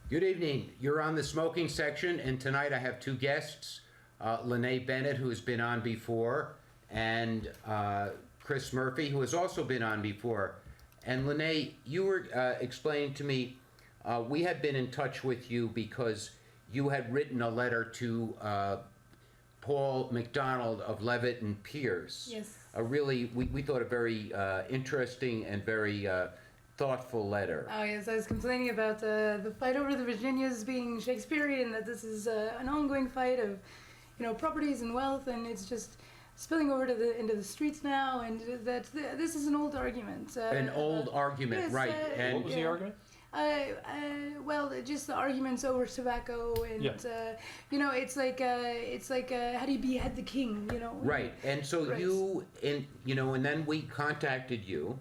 Good evening. You're on the smoking section, and tonight I have two guests, Lanae Bennett, who has been on before, and Chris Murphy, who has also been on before. And Lanae, you were explaining to me, we had been in touch with you because you had written a letter to Paul McDonald of Levitt and Pierce. Yes. A really, we thought a very interesting and very thoughtful letter. Oh yes, I was complaining about the fight over the Virginias being Shakespearean, that this is an ongoing fight of, properties and wealth, and it's just spilling over to into the streets now, and that this is an old argument. An old argument, yes, right? And what was the argument? Well, just the arguments over tobacco, and it's like how do you behead the king? Right, and so right. and then we contacted you.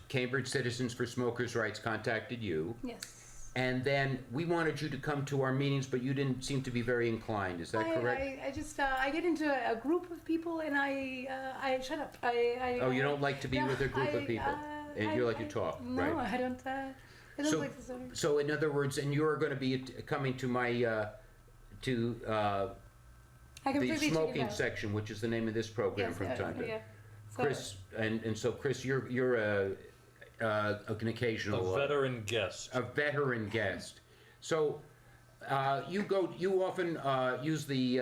Cambridge Citizens for Smokers' Rights contacted you. Yes. And then we wanted you to come to our meetings, but you didn't seem to be very inclined. Is that correct? I just I get into a group of people and I shut up. You don't like to be with a group of people, and you like to talk, no, right? No, I don't like this. So in other words, and you're going to be coming to my the smoking section, which is the name of this program, yes, from time to time. Yeah. Chris, and so Chris, you're an occasional veteran guest. A veteran guest. So you often use the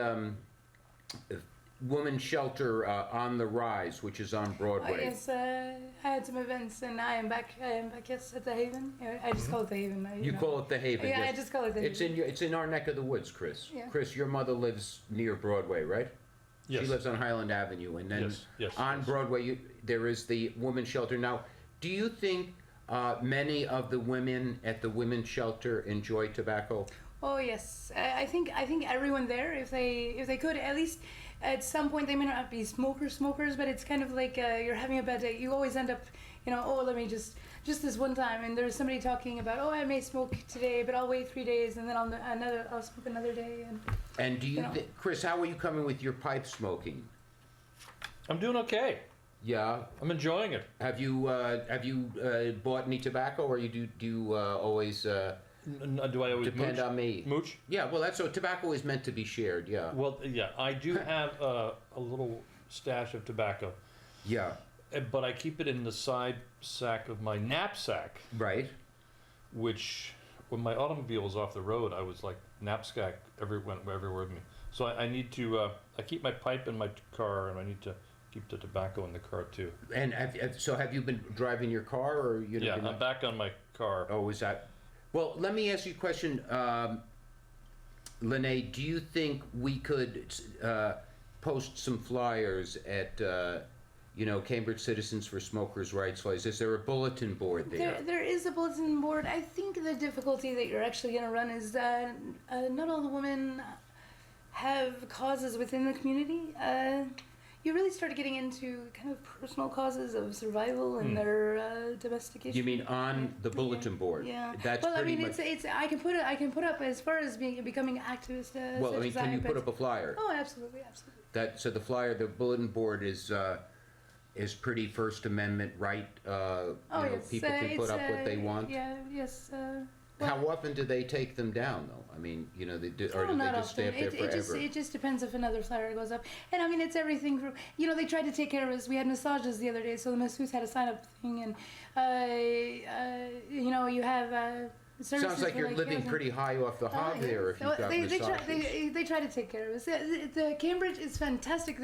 women's shelter on the Rise, which is on Broadway. Yes, I had some events, and I am back. Yes, at the Haven. I just call it the Haven. You call it the Haven. Yeah, yes. I just call it the Haven. It's in our neck of the woods, Chris. Yeah. Chris, your mother lives near Broadway, right? Yes. She lives on Highland Avenue, and then yes, on Broadway there is the women's shelter. Now, do you think many of the women at the women's shelter enjoy tobacco? Oh yes, I think everyone there, if they could, at least at some point, they may not be smokers, but it's kind of like you're having a bad day. You always end up, let me just this one time, and there's somebody talking about, I may smoke today, but I'll wait 3 days, and then I'll smoke another day. And do you, Chris, how are you coming with your pipe smoking? I'm doing okay. Yeah. I'm enjoying it. Have you bought any tobacco, or do you always? Do I always depend on me? Mooch? Yeah. Well, that's so. Tobacco is meant to be shared. Yeah. Well, yeah. I do have a little stash of tobacco. Yeah. But I keep it in the side sack of my knapsack. Right. Which, when my automobile was off the road, I was like knapsack everywhere with me. So I need to. I keep my pipe in my car, and I need to keep the tobacco in the car too. And have you been driving your car, or you? Yeah, I'm back on my car. Oh, is that? Well, let me ask you a question, Lanae. Do you think we could post some flyers at Cambridge Citizens for Smokers' Rights flyers? Is there a bulletin board there? There is a bulletin board. I think the difficulty that you're actually going to run is that not all the women have causes within the community. You really start getting into kind of personal causes of survival and their domestic issues. You mean on the bulletin board? Yeah. That's well, pretty I mean, much. it's I can put up as far as becoming activist. Well, I mean, can you put up a flyer? Oh, absolutely. So the flyer, the bulletin board is pretty First Amendment right. Yes, people can put up what they want. Yeah. Yes. How often do they take them down, though? I mean, or do they just stay up there forever? It just depends if another flyer goes up. And I mean, it's everything from, they tried to take care of us. We had massages the other day, so the masseuse had a sign-up thing, and, you have services. Sounds like you're living pretty high off the hog there if you've got massages. They try to take care of us. The Cambridge is fantastic.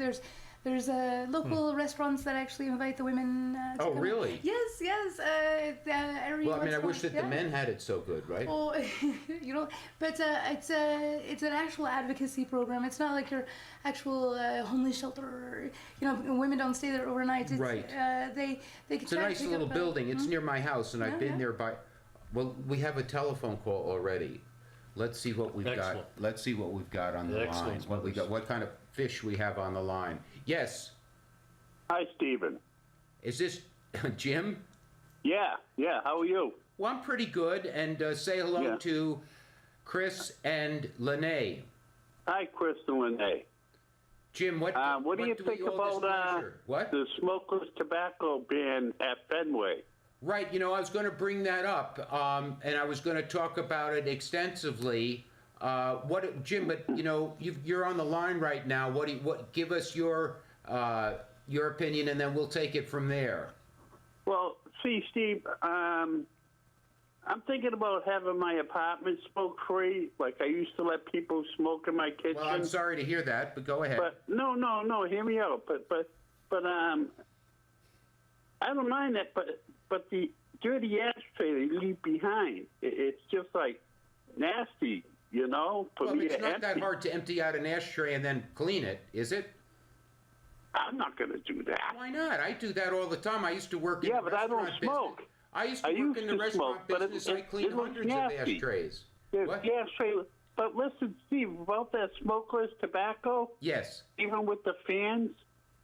There's local restaurants that actually invite the women to come. Really? Yes. Well, I mean, I wish that the men had it so good, right? Oh, but it's an actual advocacy program. It's not like your actual homeless shelter. Women don't stay there overnight. Right. It's a nice little building. It's near my house, and I've been there by. Well, we have a telephone call already. Let's see what we've got. Let's see what we've got on the line. What we got? What kind of fish we have on the line? Yes. Hi, Stephen. Is this Jim? Yeah. How are you? Well, I'm pretty good. And say hello to Chris and Lanae. Hi, Chris and Lanae. Jim, what do you think about what? the smokeless tobacco ban at Fenway? Right, I was going to bring that up, and I was going to talk about it extensively. Jim? But you're on the line right now. Give us your opinion, and then we'll take it from there. Well, see, Steve, I'm thinking about having my apartment smoke-free, like I used to let people smoke in my kitchen. Well, I'm sorry to hear that, but go ahead. But no, hear me out. But I don't mind that, but the dirty ashtray they leave behind, it's just like nasty, for well, me it's to not that empty. hard to empty out an ashtray and then clean it, is it? I'm not going to do that. Why not? I do that all the time. I used to work in Yeah, the but I don't restaurant business. smoke. I used to I work used in the to restaurant smoke, but business. it- I cleaned it looks hundreds nasty. of ashtrays. The What? ashtray, but listen, Steve, about that smokeless tobacco, Yes, even with the fans,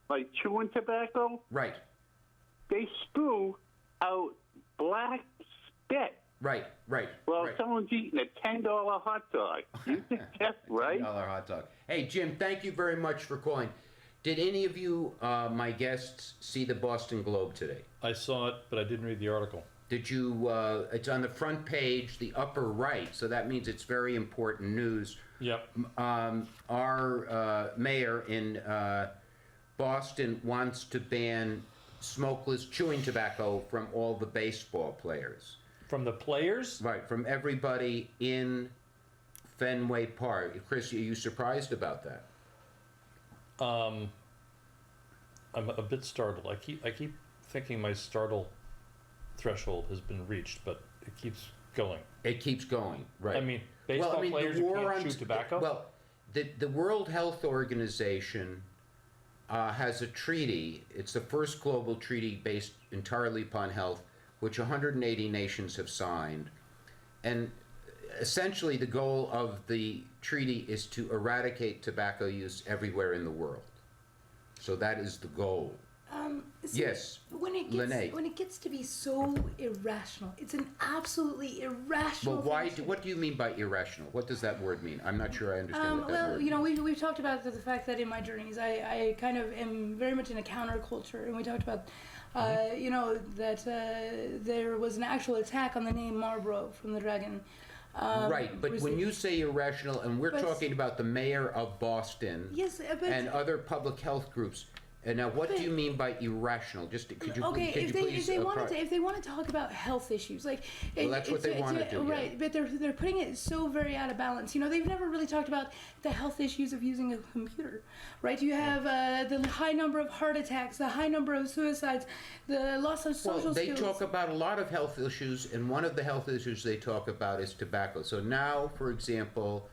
like chewing tobacco, right, they spew out black spit. right. Well, right. someone's eating a $10 hot dog. You think that's right? $10 hot dog. Hey, Jim, thank you very much for calling. Did any of you, my guests, see the Boston Globe today? I saw it, but I didn't read the article. Did you, it's on the front page, the upper right, so that means it's very important news. Yep. Our mayor in Boston wants to ban smokeless chewing tobacco from all the baseball players. From the players? Right, from everybody in Fenway Park. Chris, are you surprised about that? I'm a bit startled. I keep thinking my startle threshold has been reached, but it keeps going. It keeps going, right. I mean, baseball players the who war can't chew tobacco? Well, the World Health Organization has a treaty. It's the first global treaty based entirely upon health, which 180 nations have signed. And essentially the goal of the treaty is to eradicate tobacco use everywhere in the world. So that is the goal. See, Yes, Lanae. Lanae. When it gets to be so irrational, it's an absolutely irrational. Well, thing. what do you mean by irrational? What does that word mean? I'm not sure I understand what that Well, word means. we've talked about the fact that in my journeys, I kind of am very much in a counterculture, and we talked about, that there was an actual attack on the name Marlboro from the Dragon. Right, but when you say irrational, and we're But- talking about the mayor of Boston Yes, but and other public health groups, and now what do you mean by irrational? Just could you okay, could if you please if they want to talk about health issues, like Well, that's what they wanna do, yeah. right? But they're putting it so very out of balance. They've never really talked about the health issues of using a computer, right? You have the high number of heart attacks, the high number of suicides, the loss of social Well, they skills. talk about a lot of health issues, and one of the health issues they talk about is tobacco. So now, for example,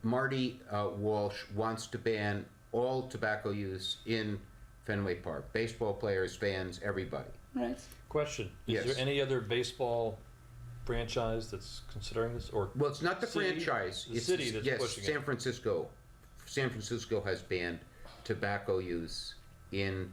Marty Walsh wants to ban all tobacco use in Fenway Park. Baseball players, fans, everybody. Right. Question: Is Yes. there any other baseball franchise that's considering this, or Well, it's not the City? franchise. The It's city that's yes, pushing it. San Francisco. San Francisco has banned tobacco use in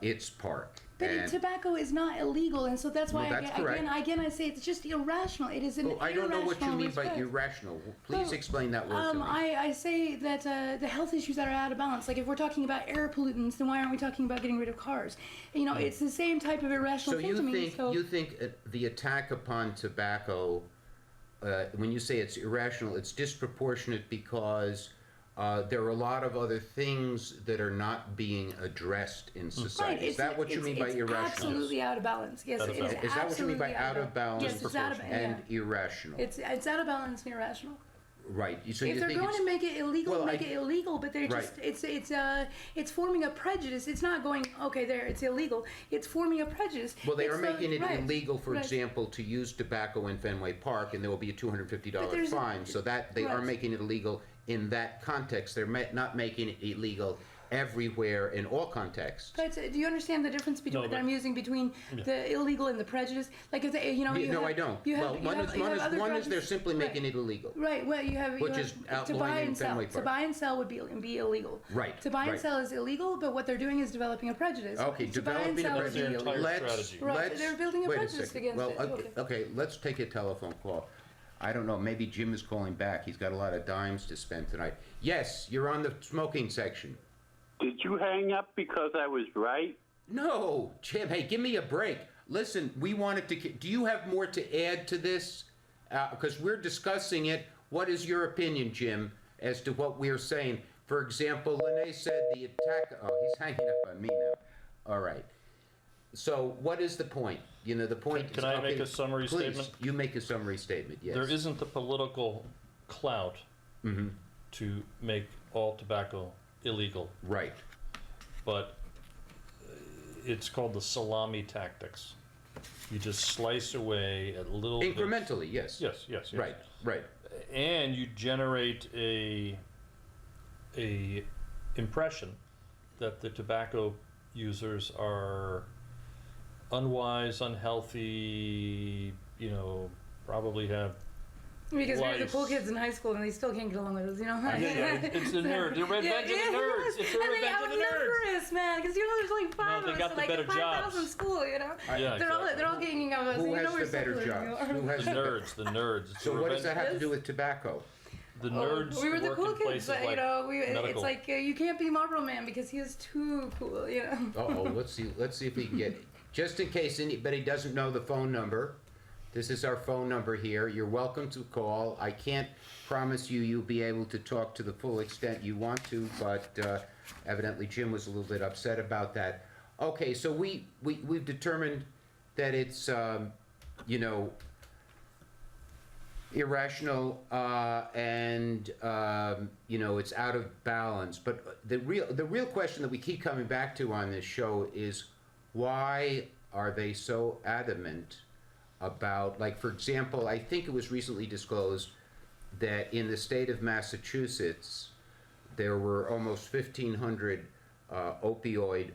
its park. But tobacco is not illegal, and so that's why Well, that's correct. again I say it's just irrational. It is an Well, I don't know what you irrational mean by respect. irrational. Please Well, explain that word to me. I say that the health issues that are out of balance, like if we're talking about air pollutants, then why aren't we talking about getting rid of cars? It's the same type of irrational So thing to me. you think the attack upon tobacco, when you say it's irrational, it's disproportionate because there are a lot of other things that are not being addressed in society. Is that what you mean by irrational? Absolutely out of balance. Yes, Out of it is. balance. Is that what you mean by absolutely out of balance Yes, it's out of and irrational? It's out of balance and irrational. Right. So If you they're think going it's, to make it illegal, Well, make it illegal. But they're Right. just it's forming a prejudice. It's not going it's illegal. It's forming a prejudice. well, they It's are making it right, illegal, for right. example, to use tobacco in Fenway Park, and there will be a But $250 there's a- fine. So that they are Right. making it illegal in that context. They're not making it illegal everywhere in all contexts. But do you understand the difference between No, that but- I'm using between the illegal and the prejudice? Like if they, No, you have, I don't. You have, Well, you one have, is you have other they're drugs- simply right. making it illegal. Right. Well, you have Which you is have, to outlawing buy in and sell. Fenway To Park. buy and sell would be illegal. Right, To buy and right. sell is illegal, but what they're doing is developing a prejudice. Okay, To buy and developing a sell would That's their be prejudice. entire illegal. strategy. Right, they're building a wait prejudice second. against Well, it. okay, let's take a telephone call. I don't know, maybe Jim is calling back. He's got a lot of dimes to spend tonight. Yes, you're on the smoking section. Did you hang up because I was right? No, Jim, hey, give me a break. Listen, we wanted to, do you have more to add to this? Because we're discussing it. What is your opinion, Jim, as to what we're saying? For example, Lanae said the attack, oh, he's hanging up on me now. All right. So what is the point? You know, the point Can is... I make a summary please, statement? You make a summary statement, yes. There isn't the political clout to make all tobacco illegal, Right. but it's called the salami tactics. You just slice away at little bits. Incrementally, yes. Yes, yes, yes. Right, right. And you generate a impression that the tobacco users are unwise, unhealthy, you know, probably have Because we're the lice. cool kids in high school and they still can't get along with us, you know? It's the nerd, the revenge of the nerds. It's the and they revenge of the nerds. outnumber us, man, because you know there's like five they of got us, the like better 5,000 jobs. school, you know? Yeah, They're all ganging up on us. Who and you has know we're the better cooler than jobs? you are. Who has The nerds, It's So the what does revenge- that have to Yes. do with tobacco? The Oh, nerds we were the work cool in kids, places but like you know, it's medical. like you can't be Marlboro Man because he is too cool, you know? Uh-oh, let's see if we can get, just in case anybody doesn't know the phone number, this is our phone number here. You're welcome to call. I can't promise you'll be able to talk to the full extent you want to, but evidently Jim was a little bit upset about that. Okay, so we've determined that it's, you know, irrational and you know, it's out of balance. But the real question that we keep coming back to on this show is, why are they so adamant about, like, for example, I think it was recently disclosed that in the state of Massachusetts there were almost 1,500 opioid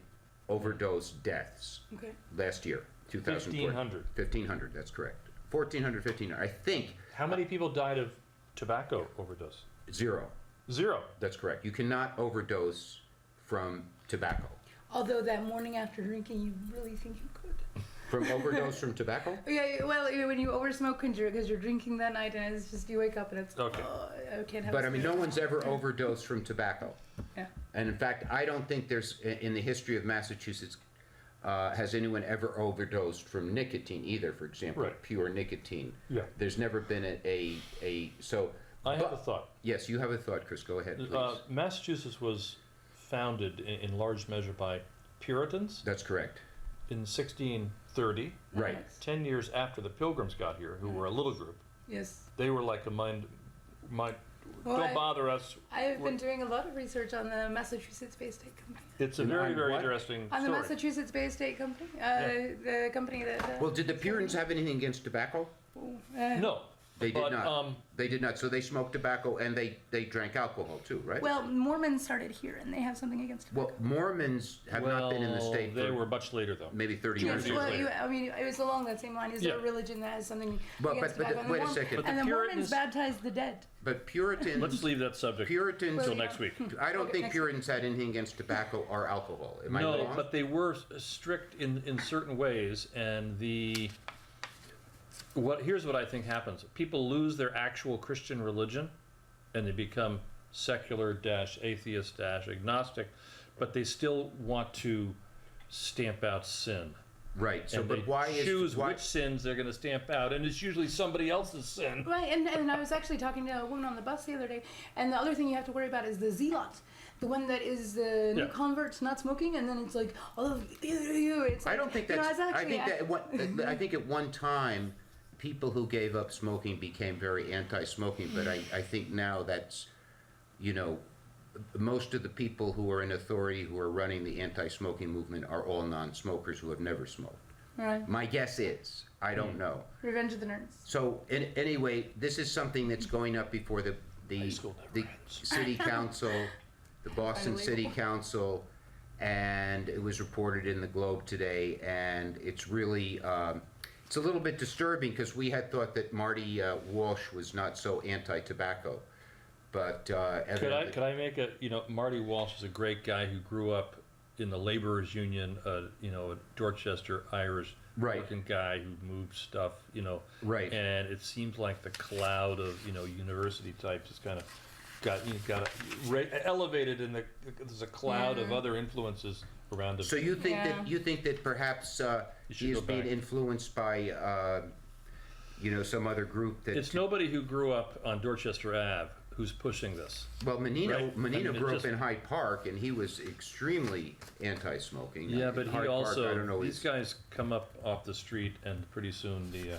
overdose deaths Okay. last year, 2004. 1,500. 1,500, that's correct. 1,400, 1,500. I think How many people died of tobacco overdose? 0. 0. That's correct. You cannot overdose from tobacco. Although that morning after drinking, you really think you could. From overdose from tobacco? Yeah, well, when you oversmoke because you're drinking that night and it's just, you wake up and it's, Okay. oh, I can't have But a I mean, cigarette." no one's ever overdosed from tobacco. Yeah. And in fact, I don't think there's, in the history of Massachusetts, has anyone ever overdosed from nicotine either, for example, Right. pure nicotine. Yeah. There's never been so. I have but- a thought. Yes, you have a thought, Chris. Go ahead, please. Massachusetts was founded in large measure by Puritans That's correct. in 1630, Right. 10 years after the Pilgrims got here, who were a little group. Yes. They were like a mind Well, don't bother us. I've been doing a lot of research on the Massachusetts Bay State Company. It's a And very, on very what? interesting On the story. Massachusetts Bay State Company, the company that. Well, did the Puritans have anything against tobacco? No. They did but, not. They did not. So they smoked tobacco and they drank alcohol too, right? Well, Mormons started here, and they have something against tobacco. Well, Mormons have not been in the state They for were much later, though. maybe 30 Two years. years Well, later. I mean, it was along that same line. Is there a Yeah. religion that has something But- against but tobacco? And the wait a Mormon- second. But And the the Mormons Puritans- baptized the dead. But Puritans. Let's leave that subject Puritans. until next week. I don't Okay, think next- Puritans had anything against tobacco or alcohol. Am I No, wrong? but they were strict in certain ways, and here's what I think happens. People lose their actual Christian religion, and they become secular atheist agnostic, but they still want to stamp out sin. Right. So, And but they why choose why? which sins they're going to stamp out, and it's usually somebody else's sin. Right, and I was actually talking to a woman on the bus the other day, and the other thing you have to worry about is the zealot, the one that is the new Yeah. convert to not smoking, and then it's like, oh, it's like, I don't think you know, that's. it's actually, I think at one time, people who gave up smoking became very anti-smoking. But I think now that's, you know, most of the people who are in authority who are running the anti-smoking movement are all non-smokers who have never smoked. Right. My guess is, I don't know. Revenge of the Nerds. So anyway, this is something that's going up before the High school never the ends. city council, the Boston Finally. City Council, and it was reported in the Globe today, and it's really it's a little bit disturbing because we had thought that Marty Walsh was not so anti-tobacco, but evidently, Could I make Marty Walsh is a great guy who grew up in the laborers union, a Dorchester Irish Right. working guy who moved stuff, Right. And it seems like the cloud of, university types has kind of got elevated there's a cloud of Yeah. other influences around him. So you think Yeah. that perhaps You should he is go being back. influenced by some other group that? It's nobody who grew up on Dorchester Ave who's pushing this. Well, Menino Right. I mean, it grew just- up in Hyde Park, and he was extremely anti-smoking. Yeah, In but Hyde he Park, also, I don't know, these guys come up off the street and pretty soon the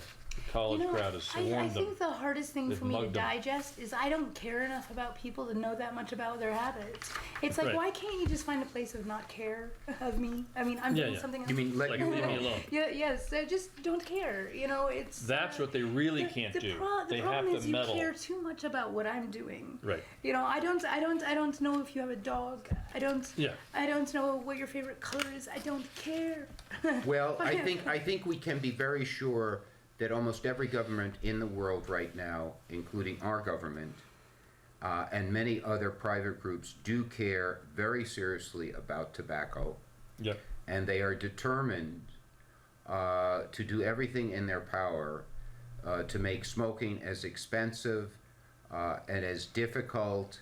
college crowd has I swarmed them. think the hardest thing They've for me to mugged 'em. digest is I don't care enough about people to know that much about their habits. It's like, Right. why can't you just find a place of not care of me? I mean, I'm Yeah, doing yeah. something else. You mean let Like, you leave me alone? alone. Yeah, yes, just don't care. You know, it's. That's what they really the- can't the do. The They problem have is to you meddle. care too much about what I'm doing. Right. You know, I don't know if you have a dog. I don't know what your favorite color is. I don't care. Well, I think we can be very sure that almost every government in the world right now, including our government, and many other private groups, do care very seriously about tobacco, Yep. and they are determined to do everything in their power to make smoking as expensive and as difficult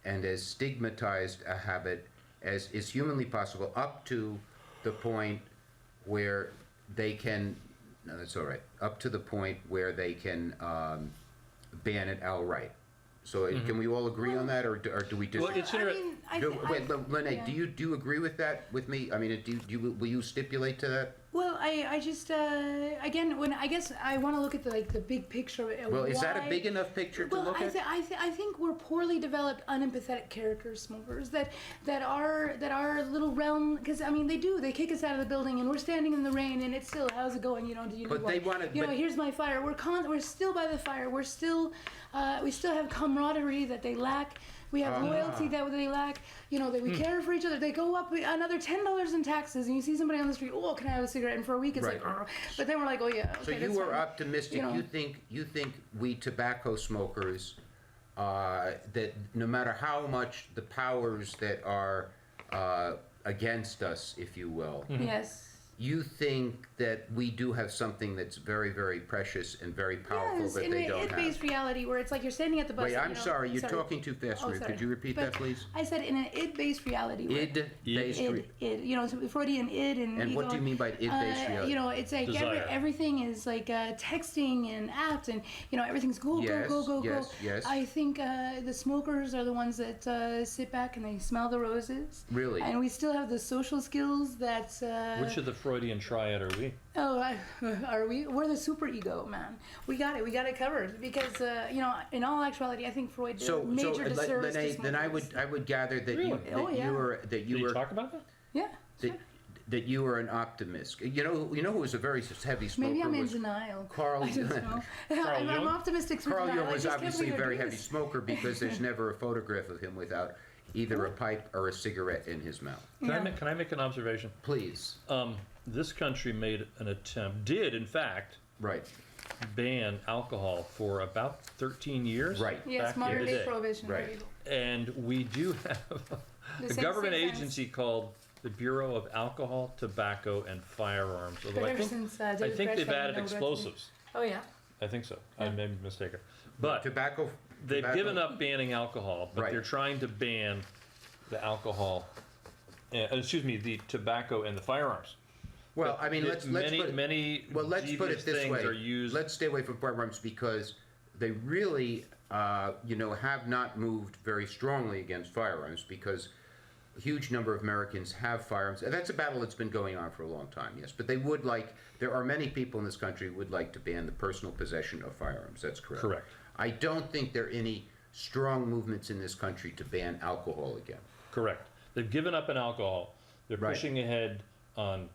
and as stigmatized a habit as is humanly possible, up to the point where they can, no, that's all right, up to the point where they can ban it outright. So can we all agree on that, or do we Well, disagree? it's inter- Wait, Lanae, yeah. do you agree with that with me? I mean, will you stipulate to that? Well, I just again, when I guess I want to look at the big picture. Well, is that a why- big enough picture to Well, look at? I think we're poorly developed, unempathetic character smokers that are little realm, because I mean they kick us out of the building and we're standing in the rain and it's still, how's it going? You know, do you But need they one? wanna- You know, but- here's my fire. We're still by the fire. We still have camaraderie that they lack. We have loyalty that they lack. You know, that we care for each other. They go up another $10 in taxes, and you see somebody on the street. Oh, can I have a cigarette? And for a week, it's Right. like, "Arr." But then we're like, oh yeah. So Okay, you that's were fine. optimistic. You know. You think we tobacco smokers that no matter how much the powers that are against us, if you will, Yes. you think that we do have something that's very, very precious and very powerful Yes, that in they an don't id-based have. reality where it's like you're standing at the bus. Wait, I'm you know, sorry, you're talking too fast for me. sorry. Could you repeat But that, please? I said in an id-based reality. where- Id-based. id, you know, so Freudian id and And what ego, do you mean by id-based reality? You know, it's like Desire. everything is like texting and apps, and you know everything's go Yes, go go go yes, go. yes. I think the smokers are the ones that sit back and they smell the roses. Really? And we still have the social skills that. Which of the Freudian triad are we? Oh, are we? We're the super ego, man. We got it covered because you know, in all actuality, I think Freud did a major disservice to Lanae, then I smokers. would gather that Really? Oh, yeah. Did you you were talk about that? Yeah. that you were an optimist. You know who was a very heavy smoker Maybe I'm in was denial. Carl. I don't know. I'm Jung? optimistic. for Carl denial. Jung I was just can't obviously a believe very they're doing heavy this. smoker because there's never a photograph of him without either a pipe or a cigarette in his mouth. Can I make an observation? Please. This country made an attempt, did in fact, Right. ban alcohol for about 13 years. Right. Yes, back in modern the day day. prohibition. Right. very evil. And we do have a same government sense. agency called the Bureau of Alcohol, Tobacco, and Firearms. Although But I ever think, since, I David think they've Gresham, added no explosives. Oh yeah. I think so. I may be mistaken. But Tobacco. they've tobacco- given up banning alcohol, but Right. they're trying to ban the alcohol, the tobacco and the firearms. Well, I mean, let's many put it, many well, let's put devious it this things way. are used. Let's stay away from firearms because they really, have not moved very strongly against firearms because a huge number of Americans have firearms. And that's a battle that's been going on for a long time, yes. But there are many people in this country who would like to ban the personal possession of firearms. That's correct. Correct. I don't think there are any strong movements in this country to ban alcohol again. Correct. They've given up on alcohol. They're Right. pushing ahead on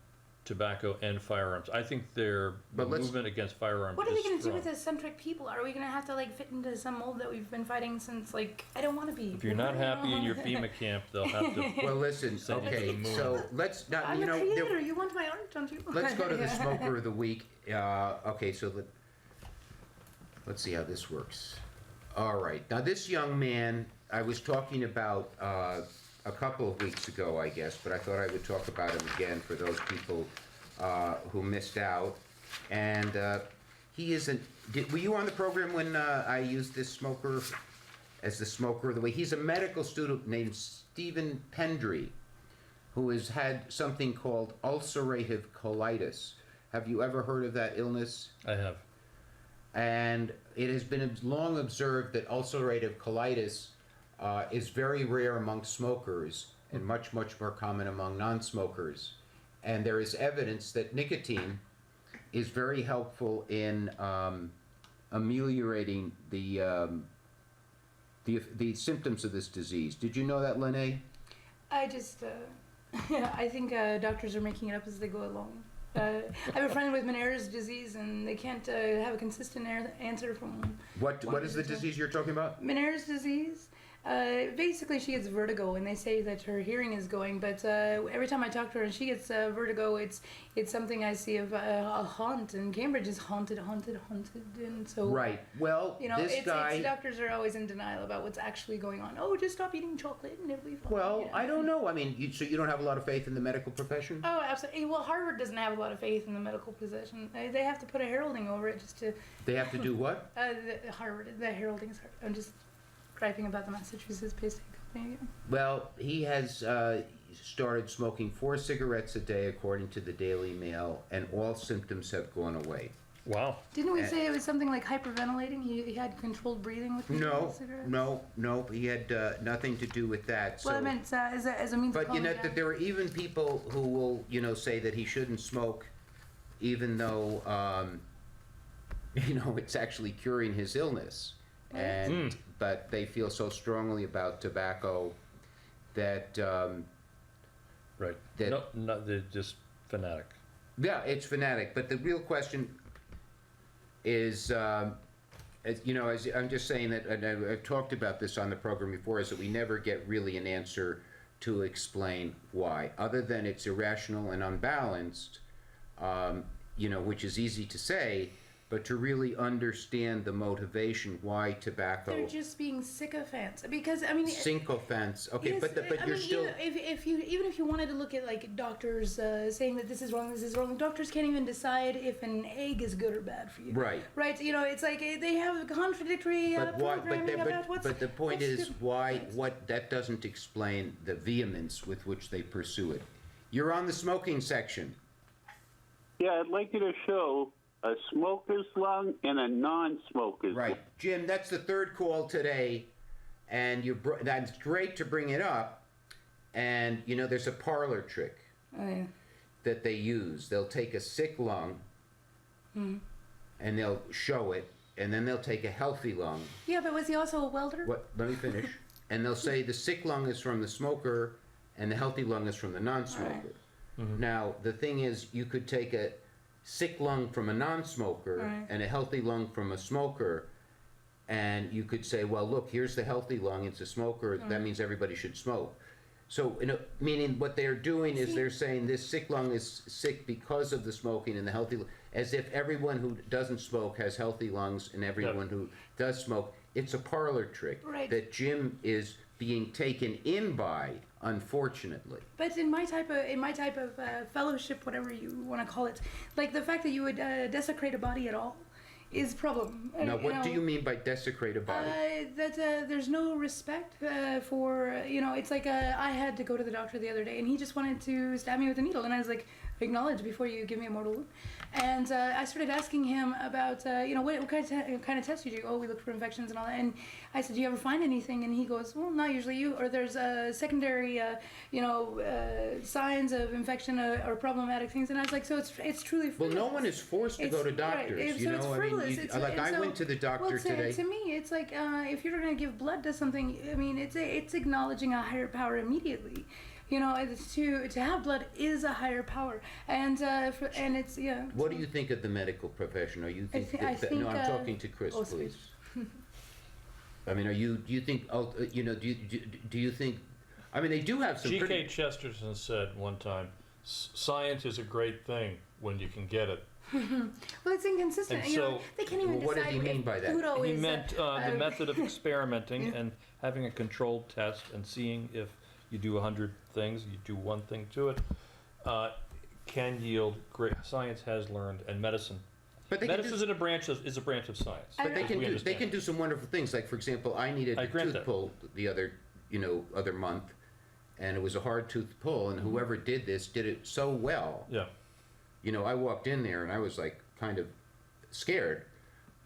tobacco and firearms. I think their But let's- movement against firearms What are they is going to do strong. with eccentric people? Are we going to have to like fit into some mold that we've been fighting since like I don't want to be? If you're not happy in your FEMA camp, they'll have to. Well, listen, Send you to okay, the moon. so let's not, I'm you a know, there- creator. You want my art, don't you? let's go to the smoker of the week. Okay, so let's see how this works. All right, now this young man, I was talking about a couple of weeks ago, I guess, but I thought I would talk about him again for those people who missed out. And he isn't. Were you on the program when I used this smoker as the smoker of the week? He's a medical student named Stephen Pendry, who has had something called ulcerative colitis. Have you ever heard of that illness? I have. And it has been long observed that ulcerative colitis is very rare among smokers and much, much more common among non-smokers. And there is evidence that nicotine is very helpful in ameliorating the symptoms of this disease. Did you know that, Lanae? I just, I think doctors are making it up as they go along. I have a friend with Meniere's disease, and they can't have a consistent answer from. What is the disease you're talking about? Meniere's disease. Basically, she gets vertigo, and they say that her hearing is going. But every time I talk to her, and she gets vertigo, it's something I see of a haunt. And Cambridge is haunted, and so. Right. Well, You know, this guy. doctors are always in denial about what's actually going on. Oh, just stop eating chocolate and it'll be fine. Well, you know? I don't know. I mean, so you don't have a lot of faith in the medical profession? Oh, absolutely. Well, Harvard doesn't have a lot of faith in the medical profession. They have to put a heralding over it just to. They have to do what? The heralding. I'm just griping about the Massachusetts-based company again. Well, he has started smoking 4 cigarettes a day, according to the Daily Mail, and all symptoms have gone away. Wow. Didn't we say it was something like hyperventilating? He had controlled breathing with No, cigarettes? no, he had nothing to do with that. Well, So, I meant as a means of but you calming know down. that there are even people who will, say that he shouldn't smoke, even though, it's actually curing his illness. And but they feel so strongly about tobacco that Right. That- No, they're just fanatic. yeah, it's fanatic. But the real question is, as I'm just saying that, and I've talked about this on the program before, is that we never get really an answer to explain why, other than it's irrational and unbalanced, which is easy to say, but to really understand the motivation why tobacco. They're just being sycophants because I mean. Sycophants. Okay, Yes, but I you're mean, still. even if you wanted to look at like doctors saying that this is wrong, doctors can't even decide if an egg is good or bad for you. Right. Right. It's like they have contradictory But why? programming about But the point what's is good. why? What that doesn't explain the vehemence with which they pursue it. You're on the smoking section. Yeah, I'd like you to show a smoker's lung and a non-smoker's Right, Jim. That's the third call today, and that's great to bring it up. And there's a parlor trick Oh, yeah. that they use. They'll take a sick lung, and they'll show it, and then they'll take a healthy lung. Yeah, but was he also a welder? What? Let me finish. And they'll say the sick lung is from the smoker, and the healthy lung is from the non-smoker. Right. Now the thing is, you could take a sick lung from a non-smoker Right. and a healthy lung from a smoker, and you could say, well, look, here's the healthy lung, it's a smoker, that means everybody should smoke. So, meaning what they're doing is they're saying this sick lung is sick because of the smoking, and the healthy, as if everyone who doesn't smoke has healthy lungs and everyone who does smoke. It's a parlor trick Right. that Jim is being taken in by, unfortunately. But in my type of fellowship, whatever you want to call it, like the fact that you would desecrate a body at all is a problem. Now, what do you mean by desecrate a body? That there's no respect for it's like I had to go to the doctor the other day, and he just wanted to stab me with a needle, and I was like, acknowledge before you give me a mortal wound. And I started asking him about what kind of tests you do. Oh, we look for infections and all that. And I said, do you ever find anything? And he goes, well, not usually. Or there's secondary signs of infection or problematic things. And I was like, so it's truly Well, frivolous. no one is forced to go to doctors. Right. So it's frivolous. I went to the doctor today. To me, it's like if you're going to give blood to something, I mean, it's acknowledging a higher power immediately. It's to have blood is a higher power, and it's What do you think of the medical profession? Are you think? No, I'm talking to Chris, please. I mean, do you think? Do you think? I mean, they do have some. G.K. Chesterton said one time, "Science is a great thing when you can get it." Well, it's inconsistent. And so, they can't even what decide did he mean by that? Pluto He is, meant the method of experimenting and having a controlled test and seeing if you do 100 things, you do one thing to it, can yield great. Science has learned, and medicine. But Medicine is a branch of science. But they as can we do. They understand can it. do some wonderful things. Like, for example, I needed I a grant tooth that. pulled the other month, and it was a hard tooth to pull, and whoever did this did it so well. Yeah. You know, I walked in there and I was like kind of scared,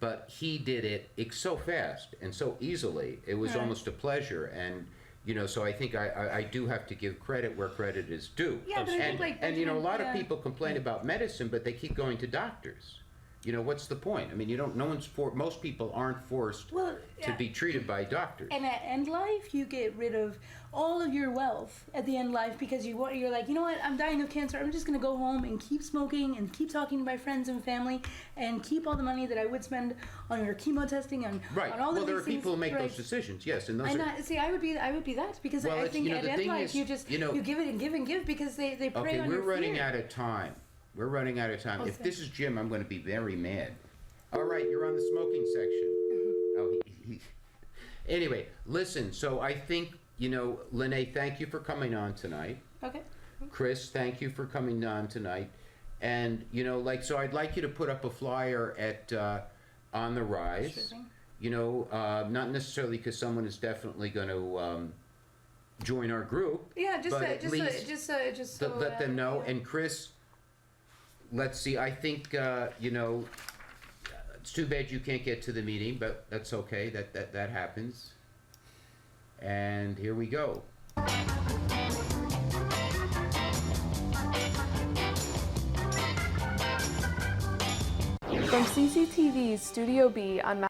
but he did it so fast and so easily. It was Right. almost a pleasure, and you know, so I think I do have to give credit where credit is due. Yeah, but I think, like, and you know, a lot of yeah. people complain about medicine, but they keep going to doctors. You know, what's the point? I mean, you don't. No one's most people aren't forced Well, to yeah. be treated by doctors. And at end life, you get rid of all of your wealth at the end life because you're like, you know what? I'm dying of cancer. I'm just gonna go home and keep smoking and keep talking to my friends and family and keep all the money that I would spend on your chemo testing and Right. on all Well, of there are these things. people who make Right. those decisions. Yes, and those And are. see, I would be that because Well, I it's- think you know, at the end thing life is, you just you know- you give it and give and give because they prey Okay, on we're your running fear. out of time. We're running out of time. If Okay. this is Jim, I'm going to be very mad. All right, you're on the smoking section. Oh, anyway, listen. So I think, you know, Lanae, thank you for coming on tonight. Okay. Chris, thank you for coming on tonight. And you know, like, so I'd like you to put up a flyer at On the Rise. Sure thing. You know, not necessarily because someone is definitely going to join our group. Yeah, just but at least just to so, let them know. yeah. And Chris, let's see. I think you know, it's too bad you can't get to the meeting, but that's okay. That happens. And here we go. From CCTV's Studio B on